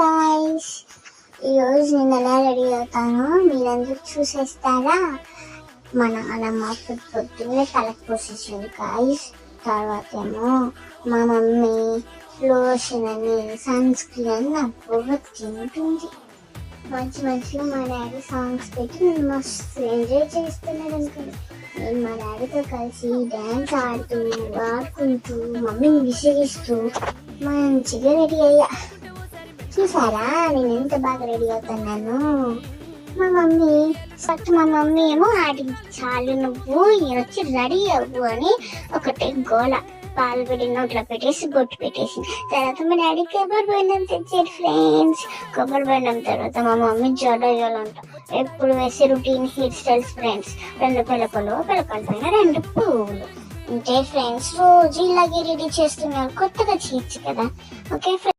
Guys, ఈరోజు నేను ఎలా రెడీ అవుతానో మీరందరూ చూసేస్తారా. మా నాన్నమ్మ పొద్దున్నే తలకు పోసేసింది గాయ్స్. తర్వాత ఏమో మా మమ్మీ లోషన్ అని సన్ స్క్రీన్ అని నా పొగ తింటుంది. మంచిగా మా డాడీ సాంగ్స్ పెట్టి నేను మస్తు ఎంజాయ్ చేస్తున్నాడు అనుకోండి. నేను మా డాడీతో కలిసి డ్యాన్స్ ఆడుకుంటూ మమ్మీని విసిగిస్తూ మంచిగా రెడీ అయ్యా. చూసారా నేను ఎంత బాగా రెడీ అవుతున్నాను. మా మమ్మీ ఏమో ఆడికి చాలు నువ్వు వచ్చి రెడీ అవ్వు అని ఒకటే గోల. పాలు పెట్టి నోట్లో పెట్టేసి బొట్టు పెట్టేసి తర్వాత మా డాడీ కొబ్బరి బొండం తెచ్చారు ఫ్రెండ్స్. కొబ్బరి బొండం తర్వాత మా మమ్మీ జడయ్యాలంట ఎప్పుడు వేసే రొటీన్ హెయిర్ స్టైల్స్ ఫ్రెండ్స్. 2 పిలకలు పైన 2 పువ్వులు. అంటే ఫ్రెండ్స్ రోజు ఇలాగే రెడీ చేస్తున్నారు, కొత్తగా చేయొచ్చు కదా. Okay friends.